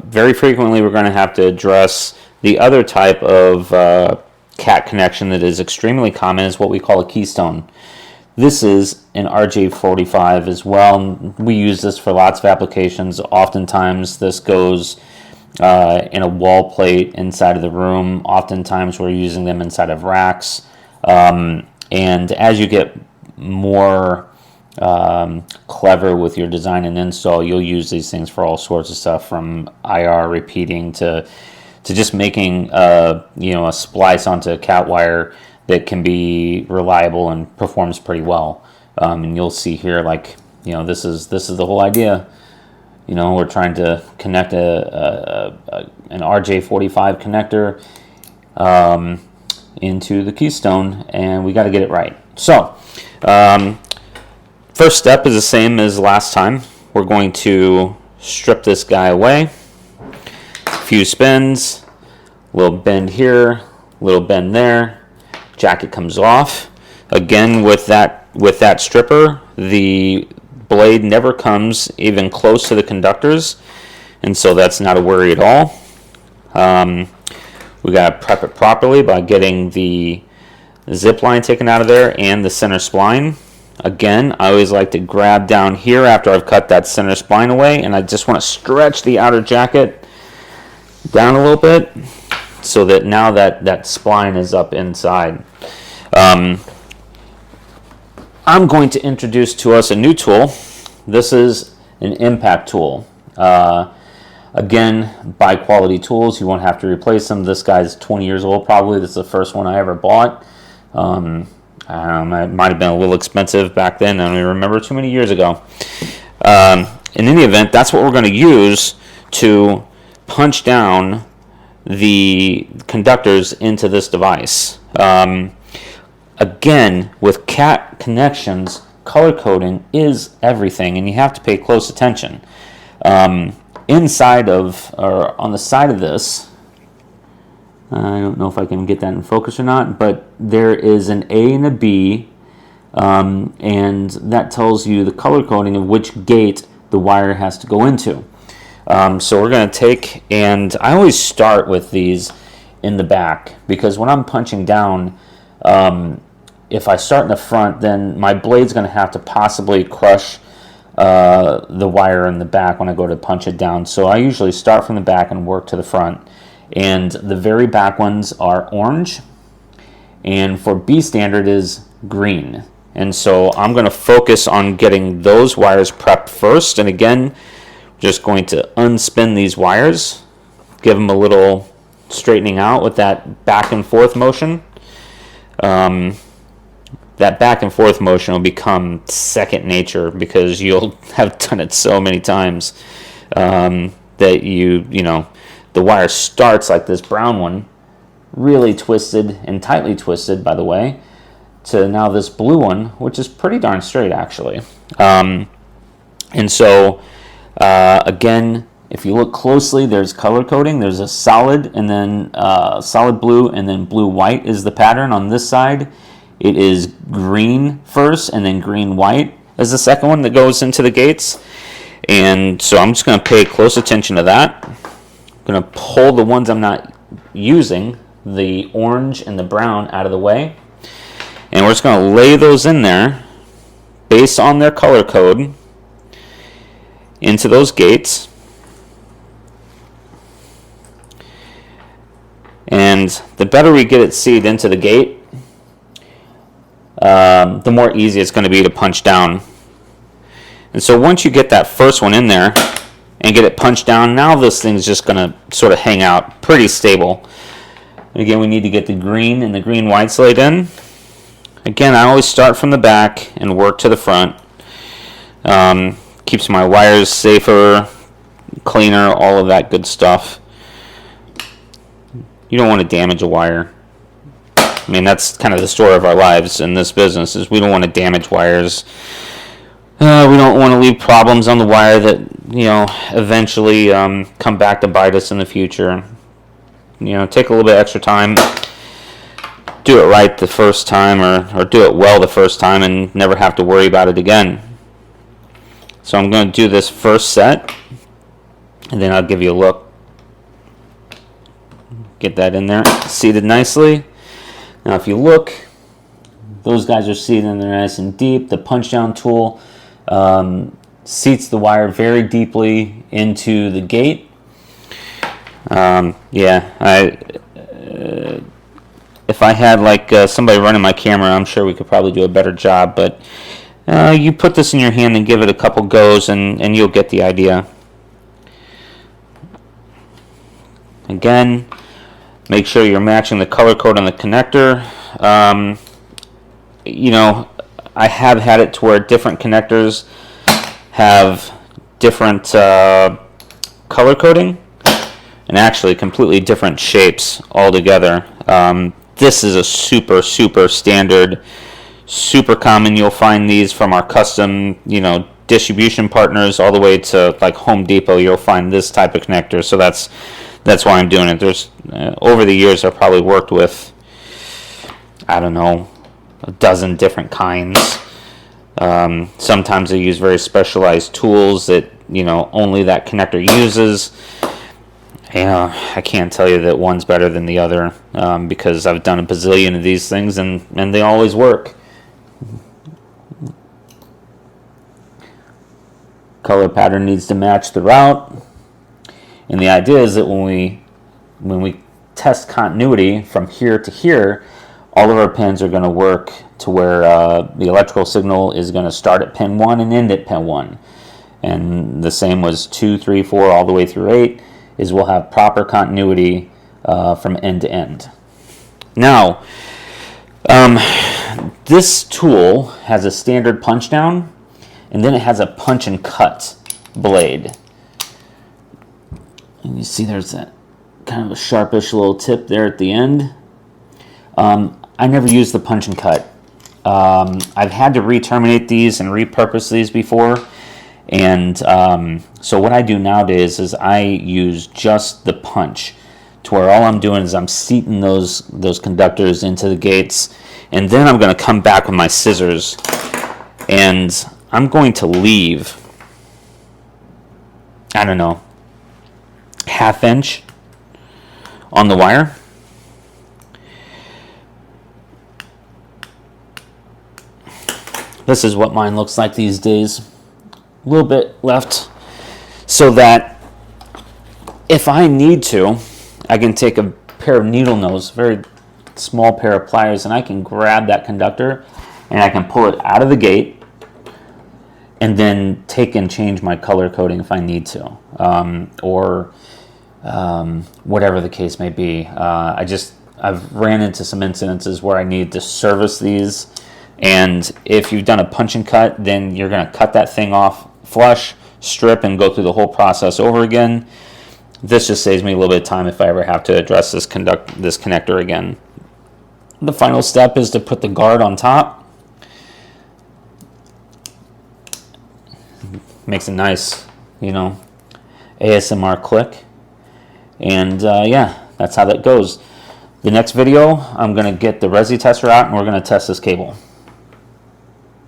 very frequently we're going to have to address the other type of cat connection that is extremely common, is what we call a keystone. This is an RJ45 as well. We use this for lots of applications. Oftentimes this goes in a wall plate inside of the room. Oftentimes we're using them inside of racks. And as you get more clever with your design and install, you'll use these things for all sorts of stuff, from IR repeating to just making a splice onto a cat wire that can be reliable and performs pretty well. And you'll see here, like, this is the whole idea. We're trying to connect an RJ45 connector into the Keystone, and we got to get it right. So first step is the same as last time. We're going to strip this guy away. A few spins, a little bend here, a little bend there. Jacket comes off. Again, with that stripper, the blade never comes even close to the conductors, and so that's not a worry at all. We got to prep it properly by getting the zip line taken out of there and the center spline. Again, I always like to grab down here after I've cut that center spline away, and I just want to stretch the outer jacket down a little bit so that now that spline is up inside. I'm going to introduce to us a new tool. This is an impact tool. Again, buy quality tools. You won't have to replace them. This guy's 20 years old probably. This is the first one I ever bought. It might have been a little expensive back then. I don't even remember, too many years ago. In any event, that's what we're going to use to punch down the conductors into this device. Again, with cat connections, color coding is everything, and you have to pay close attention. Inside of, or on the side of this, I don't know if I can get that in focus or not, but there is an A and a B, and that tells you the color coding of which gate the wire has to go into. So we're going to take, and I always start with these in the back, because when I'm punching down, if I start in the front, then my blade's going to have to possibly crush the wire in the back when I go to punch it down. So I usually start from the back and work to the front. And the very back ones are orange, and for B standard is green. And so I'm going to focus on getting those wires prepped first. And again, just going to unspin these wires, give them a little straightening out with that back and forth motion. That back and forth motion will become second nature, because you'll have done it so many times that the wire starts like this brown one, really twisted and tightly twisted, by the way, to now this blue one, which is pretty darn straight, actually. And so, again, if you look closely, there's color coding. There's a solid, and then solid blue, and then blue-white is the pattern. On this side, it is green first, and then green-white is the second one that goes into the gates. And so I'm just going to pay close attention to that. I'm going to pull the ones I'm not using, the orange and the brown, out of the way. And we're just going to lay those in there based on their color code into those gates. And the better we get it seated into the gate, the more easy it's going to be to punch down. And so once you get that first one in there and get it punched down, now this thing's just going to sort of hang out pretty stable. And again, we need to get the green and the green whites laid in. Again, I always start from the back and work to the front. Keeps my wires safer, cleaner, all of that good stuff. You don't want to damage a wire. I mean, that's kind of the story of our lives in this business, is we don't want to damage wires. We don't want to leave problems on the wire that, eventually come back to bite us in the future. Take a little bit extra time. Do it right the first time, or do it well the first time, and never have to worry about it again. So I'm going to do this first set. and then I'll give you a look. Get that in there, seated nicely. Now if you look, those guys are seated in there nice and deep. The punch down tool seats the wire very deeply into the gate. If I had like somebody running my camera, I'm sure we could probably do a better job, but you put this in your hand and give it a couple goes, and you'll get the idea. Again, make sure you're matching the color code on the connector. You know, I have had it to where different connectors have different color coding, and actually completely different shapes altogether. This is a super standard, super common. You'll find these from our custom, you know, distribution partners all the way to like Home Depot. You'll find this type of connector, so that's why I'm doing it. There's over the years I've probably worked with, I don't know, a dozen different kinds. Sometimes I use very specialized tools that, you know, only that connector uses. I can't tell you that one's better than the other, because I've done a bazillion of these things and they always work. Color pattern needs to match throughout, and the idea is that when we test continuity from here to here, all of our pins are going to work to where the electrical signal is going to start at pin 1 and end at pin 1. And the same was 2, 3, 4, all the way through 8, is we'll have proper continuity from end to end. Now, this tool has a standard punch down, and then it has a punch and cut blade. And you see there's that kind of a sharpish little tip there at the end. I never used the punch and cut. I've had to re-terminate these and repurpose these before, and so what I do nowadays is I use just the punch, to where all I'm doing is I'm seating those conductors into the gates, and then I'm going to come back with my scissors, and I'm going to leave, I don't know, ½ inch on the wire. This is what mine looks like these days. A little bit left, so that if I need to, I can take a pair of needle nose, very small pair of pliers, and I can grab that conductor and I can pull it out of the gate and then take and change my color coding if I need to, or whatever the case may be. I've ran into some incidences where I need to service these, and if you've done a punch and cut, then you're going to cut that thing off flush, strip, and go through the whole process over again. This just saves me a little bit of time if I ever have to address this connector again. The final step is to put the guard on top. Makes a nice, you know, ASMR click. And yeah, that's how that goes. The next video, I'm going to get the Resi tester out and we're going to test this cable.